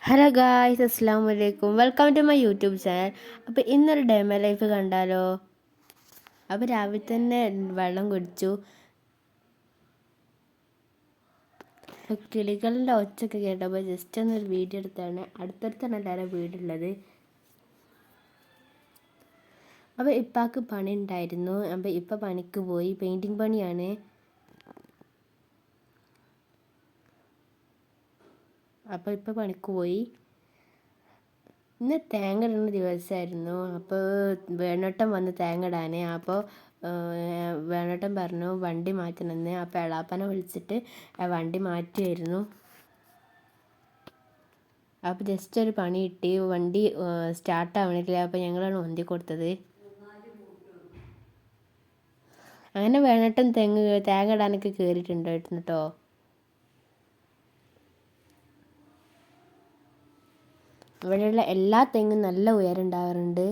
Hello guys, അസ്സാം വലൈക്കും. Welcome to my YouTube channel. അപ്പോൾ ഇന്നൊരു ഡെമോ ലൈഫ് കണ്ടാലോ? അപ്പോൾ രാവിലെ തന്നെ വെള്ളം കുടിച്ചു. കിളികളുടെ ഒച്ചയൊക്കെ കേട്ടപ്പോൾ ജസ്റ്റ് ഒന്നൊരു വീഡിയോ എടുത്താണ്. അടുത്തടുത്താണ് എല്ലാവരും വീടുള്ളത്. അപ്പോൾ ഇപ്പാക്ക് പണി ഉണ്ടായിരുന്നു. അപ്പോൾ ഇപ്പം പണിക്ക് പോയി. പെയിൻറ്റിങ് പണിയാണ്. അപ്പോൾ ഇപ്പം പണിക്ക് പോയി. ഇന്ന് തേങ്ങ ഇടുന്ന ദിവസമായിരുന്നു. അപ്പോൾ വേണോട്ടം വന്ന് തേങ്ങ ഇടാൻ. അപ്പോൾ വേണോട്ടം പറഞ്ഞു വണ്ടി മാറ്റണമെന്ന്. അപ്പോൾ എളാപ്പനെ വിളിച്ചിട്ട് വണ്ടി മാറ്റിയായിരുന്നു. അപ്പോൾ ജസ്റ്റ് ഒരു പണി കിട്ടി. വണ്ടി സ്റ്റാർട്ട് ആവണില്ല. അപ്പോൾ ഞങ്ങളാണ് ഒന്തി കൊടുത്തത്. അങ്ങനെ വേണോട്ടം തേങ്ങ ഇടാനൊക്കെ കയറിയിട്ടുണ്ടായിരുന്നു കേട്ടോ. ഇവിടെയുള്ള എല്ലാ തെങ്ങും നല്ല ഉയരം ഉണ്ടാവാറുണ്ട്.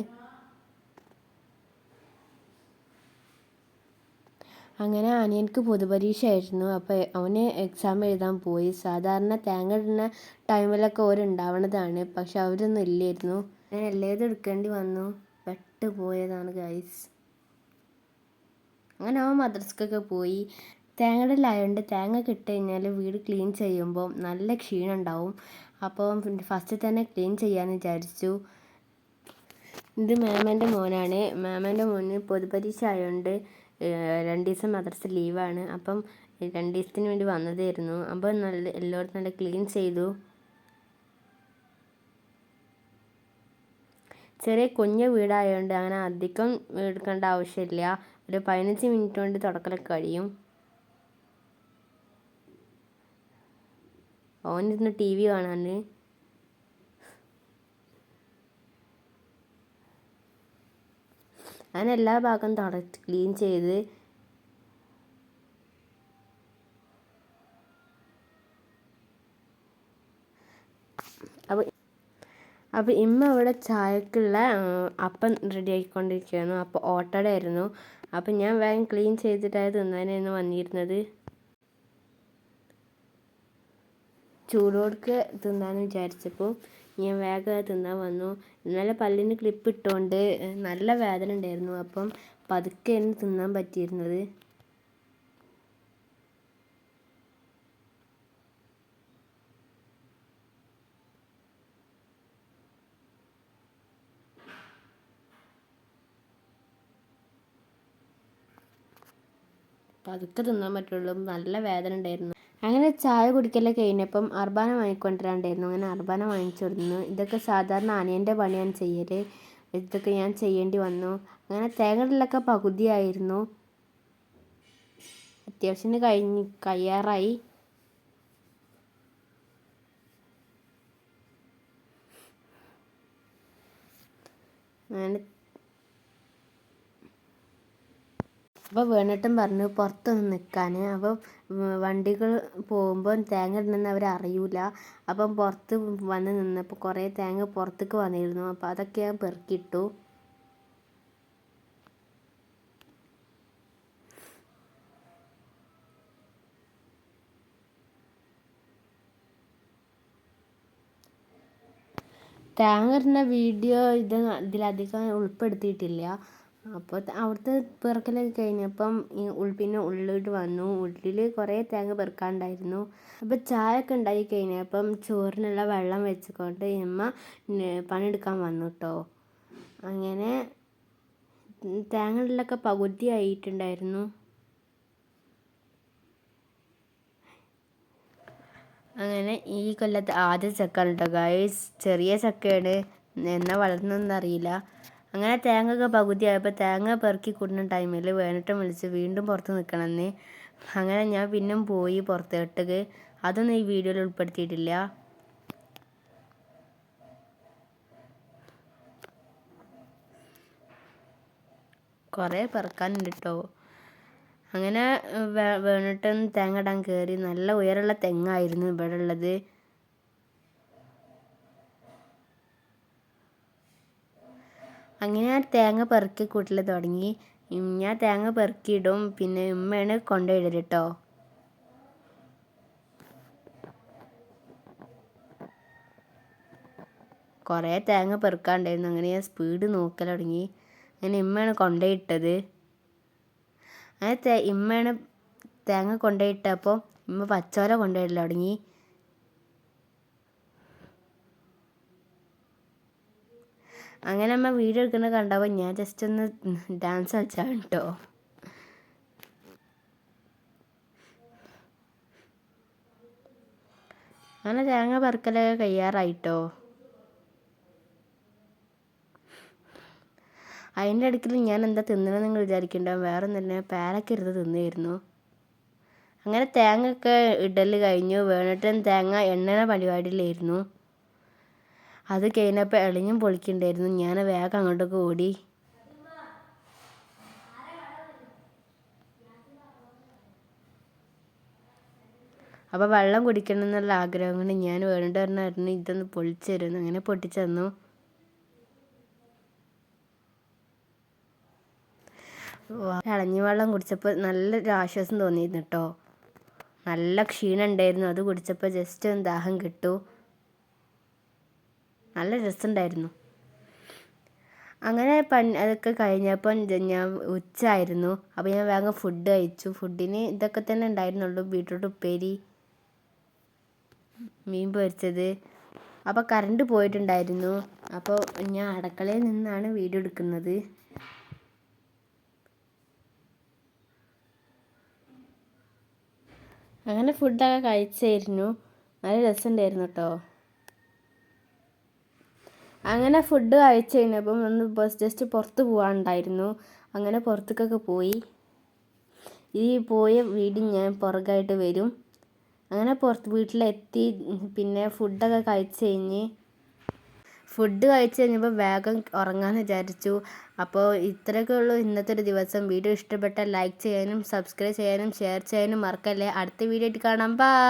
അങ്ങനെ അനിയനക്ക് പൊതുപരീക്ഷ ആയിരുന്നു. അപ്പോൾ അവന് എക്സാം എഴുതാൻ പോയി. സാധാരണ തേങ്ങ ഇടുന്ന ടൈമിലൊക്കെ അവരുണ്ടാവണതാണ്, പക്ഷെ അവരൊന്നും ഇല്ലായിരുന്നു. ഞാൻ എല്ലാതും എടുക്കേണ്ടി വന്നു. പെട്ടുപോയതാണ് ഗൈസ്. അങ്ങനെ അവൻ മദ്രസക്കൊക്കെ പോയി. തേങ്ങയിടലായതുകൊണ്ട് തേങ്ങ കിട്ടി കഴിഞ്ഞാൽ വീട് ക്ലീൻ ചെയ്യുമ്പോൾ നല്ല ക്ഷീണം ഉണ്ടാവും. അപ്പോൾ ഫസ്റ്റ് തന്നെ ക്ലീൻ ചെയ്യാമെന്ന് വിചാരിച്ചു. ഇത് മാമൻ്റെ മോനാണ്. മാമൻ്റെ മോന് പൊതുപരീക്ഷ ആയതുകൊണ്ട് 2 ദിവസം മദ്രസ ലീവാണ്. അപ്പം 2 ദിവസത്തിന് വേണ്ടി വന്നതായിരുന്നു. അപ്പോൾ എല്ലായിടത്തും നല്ല ക്ലീൻ ചെയ്തു. ചെറിയ കുഞ്ഞു വീടായതുകൊണ്ട് അങ്ങനെ അധികം എടുക്കേണ്ട ആവശ്യമില്ല. ഒരു 15 മിനിറ്റ് കൊണ്ട് തുടക്കലൊക്കെ കഴിയും. ഓനിരുന്ന് TV കാണാൻ. അങ്ങനെ എല്ലാ ഭാഗം ക്ലീൻ ചെയ്ത് അപ്പോൾ ഇമ്മ ഇവിടെ ചായക്കുള്ള അപ്പം റെഡി ആക്കിക്കൊണ്ടിരിക്കുകയായിരുന്നു. അപ്പോൾ ഓട്ടട ആയിരുന്നു. അപ്പം ഞാൻ വേഗം ക്ലീൻ ചെയ്തിട്ടായി തിന്നാനായിരുന്നു വന്നിരുന്നത്. ചൂടോടുക്ക് തിന്നാന്ന് വിചാരിച്ചപ്പോൾ ഞാൻ വേഗം തിന്നാൻ വന്നു. ഇന്നലെ പല്ലിന് ക്ലിപ്പ് ഇട്ടുകൊണ്ട് നല്ല വേദന ഉണ്ടായിരുന്നു. അപ്പം പതുക്കെയാണ് തിന്നാൻ പറ്റിയിരുന്നത്. പതുക്കെ തിന്നാൻ പറ്റുള്ളൂ. നല്ല വേദന ഉണ്ടായിരുന്നു. അങ്ങനെ ചായ കുടിക്കലൊക്കെ കഴിഞ്ഞപ്പം അർബാന വാങ്ങിക്കൊണ്ടിരാണ്ടായിരുന്നു. അങ്ങനെ അർബാന വാങ്ങിച്ചു കൊടുക്കുന്നു. ഇതൊക്കെ സാധാരണ അനിയൻ്റെ പണിയാണ് ചെയ്യൽ. ഇതൊക്കെ ഞാൻ ചെയ്യേണ്ടി വന്നു. അങ്ങനെ തേങ്ങയിടലൊക്കെ പകുതിയായിരുന്നു. അത്യാവശ്യത്തിന് കഴിയാറായി. അങ്ങനെ അപ്പോൾ വേണിട്ടും പറഞ്ഞു പുറത്തൊന്ന് നിൽക്കാൻ. അപ്പോൾ വണ്ടികൾ പോകുമ്പോൾ തേങ്ങ ഇടണമെന്ന് അവർ അറിയില്ല. അപ്പം പുറത്ത് വന്ന് നിന്നപ്പോൾ കുറേ തേങ്ങ പുറത്തേക്ക് വന്നിരുന്നു. അപ്പോൾ അതൊക്കെ ഞാൻ പെറുക്കിയിട്ടു. തേങ്ങ ഇടുന്ന വീഡിയോ ഇതിലധികം ഉൾപ്പെടുത്തിയിട്ടില്ല. അപ്പോൾ അവിടുത്തെ പെറുക്കലൊക്കെ കഴിഞ്ഞപ്പം പിന്നെ ഉള്ളിലോട്ട് വന്നു. ഉള്ളിൽ കുറേ തേങ്ങ പെറുക്കാനുണ്ടായിരുന്നു. അപ്പോൾ ചായ ഒക്കെ ഉണ്ടാക്കി കഴിഞ്ഞപ്പം ചോറിനുള്ള വെള്ളം വെച്ചുകൊണ്ട് അമ്മ പണിയെടുക്കാൻ വന്നു കേട്ടോ. അങ്ങനെ തേങ്ങയിലൊക്കെ പകുതി ആയിട്ടുണ്ടായിരുന്നു. അങ്ങനെ ഈ കൊല്ലത്തെ ആദ്യ ചക്ക കേട്ടോ ഗൈസ്. ചെറിയ ചക്കയാണ്, എന്നാ വളർന്നൊന്നും അറിയില്ല. അങ്ങനെ തേങ്ങ ഒക്കെ പകുതിയായപ്പോൾ തേങ്ങ പെറുക്കി കൂടുന്ന ടൈമിൽ വേണിട്ടം വിളിച്ച് വീണ്ടും പുറത്ത് നിൽക്കണമെന്ന്. അങ്ങനെ ഞാൻ പിന്നും പോയി പുറത്തോട്ടേക്ക്. അതൊന്നും ഈ വീഡിയോയിൽ ഉൾപ്പെടുത്തിയിട്ടില്ല. കുറേ പെറുക്കാനുണ്ട് കേട്ടോ. അങ്ങനെ വേണിട്ടം തേങ്ങ ഇടാൻ കയറി. നല്ല ഉയരമുള്ള തെങ്ങായിരുന്നു ഇവിടെ ഉള്ളത്. അങ്ങനെ ഞാൻ തേങ്ങ പെറുക്കി കൂട്ടൽ തുടങ്ങി. ഞാൻ തേങ്ങ പെറുക്കിയിടും, പിന്നെ ഉമ്മയാണ് കൊണ്ടുപോയിടൽ കേട്ടോ. കുറേ തേങ്ങ പെറുക്കാണ്ടായിരുന്നു. അങ്ങനെ ഞാൻ സ്പീഡ് നോക്കൽ തുടങ്ങി. അങ്ങനെ ഇമ്മയാണ് കൊണ്ടുപോയിട്ടത്. അങ്ങനെ ഇമ്മയാണ് തേങ്ങ കൊണ്ടുപോയിട്ടപ്പോൾ ഇമ്മ പച്ചോല കൊണ്ടുപോയിട്ടില്ല തുടങ്ങി. അങ്ങനെ അമ്മ വീഡിയോ എടുക്കുന്നത് കണ്ടപ്പോൾ ഞാൻ ജസ്റ്റ് ഒന്ന് ഡാൻസ് കളിച്ചാണ് കേട്ടോ. അങ്ങനെ തേങ്ങ പെറുക്കലൊക്കെ കഴിയാറായിട്ടോ. അതിൻ്റെ ഇടയ്ക്കിൽ ഞാൻ എന്താ തിന്നണമെന്ന് നിങ്ങൾ വിചാരിക്കണ്ടാവും. വേറെ ഒന്നും പേരൊക്കെ ഇരുന്ന് തിന്നായിരുന്നു. അങ്ങനെ തേങ്ങ ഒക്കെ ഇടൽ കഴിഞ്ഞു. വേണിട്ടും തേങ്ങ എണ്ണ പരിപാടിയിലായിരുന്നു. അത് കഴിഞ്ഞപ്പോൾ എളിഞ്ഞും പൊളിക്കുന്നുണ്ടായിരുന്നു. ഞാൻ വേഗം അങ്ങോട്ടൊക്കെ ഓടി. അപ്പോൾ വെള്ളം കുടിക്കണം എന്നുള്ള ആഗ്രഹം കൊണ്ട് ഞാൻ വേണ്ടിട്ട് പറഞ്ഞായിരുന്നു ഇതൊന്ന് പൊളിച്ചു തരുന്നു. അങ്ങനെ പൊട്ടിച്ചു തന്നു. ഇളഞ്ഞി വെള്ളം കുടിച്ചപ്പോൾ നല്ലൊരു ആശ്വാസം തോന്നിയിരുന്നു കേട്ടോ. നല്ല ക്ഷീണം ഉണ്ടായിരുന്നു. അത് കുടിച്ചപ്പോൾ ജസ്റ്റ് ഒന്ന് ദാഹം കിട്ടു. നല്ല രസമുണ്ടായിരുന്നു. അങ്ങനെ അതൊക്കെ കഴിഞ്ഞപ്പോൾ ഞാൻ ഉച്ചയായിരുന്നു. അപ്പോൾ ഞാൻ വേഗം ഫുഡ് കഴിച്ചു. ഫുഡിന് ഇതൊക്കെ തന്നെ ഉണ്ടായിരുന്നുള്ളൂ. ബീട്രൂട്ട് ഉപ്പേരി, മീൻ പൊരിച്ചത്. അപ്പോൾ കറണ്ട് പോയിട്ടുണ്ടായിരുന്നു. അപ്പോൾ ഞാൻ അടുക്കളയിൽ നിന്നാണ് വീഡിയോ എടുക്കുന്നത്. അങ്ങനെ ഫുഡൊക്കെ കഴിച്ചായിരുന്നു. നല്ല രസമുണ്ടായിരുന്നു കേട്ടോ. അങ്ങനെ ഫുഡ് കഴിച്ച് കഴിഞ്ഞപ്പം ഒന്ന് ജസ്റ്റ് പുറത്ത് പോകാനുണ്ടായിരുന്നു. അങ്ങനെ പുറത്തേക്കൊക്കെ പോയി. ഈ പോയ വീഡിയോ ഞാൻ പുറകായിട്ട് വരും. അങ്ങനെ വീട്ടിലെത്തി. പിന്നെ ഫുഡൊക്കെ കഴിച്ച് കഴിഞ്ഞപ്പോൾ വേഗം ഉറങ്ങാമെന്ന് വിചാരിച്ചു. അപ്പോൾ ഇത്രയൊക്കെ ഉള്ളൂ ഇന്നത്തെ ഒരു ദിവസം. വീഡിയോ ഇഷ്ടപ്പെട്ടാൽ ലൈക്ക് ചെയ്യാനും സബ്സ്ക്രൈബ് ചെയ്യാനും ഷെയർ ചെയ്യാനും മറക്കല്ലേ. അടുത്ത വീഡിയോ ആയിട്ട് കാണാം. ബൈ.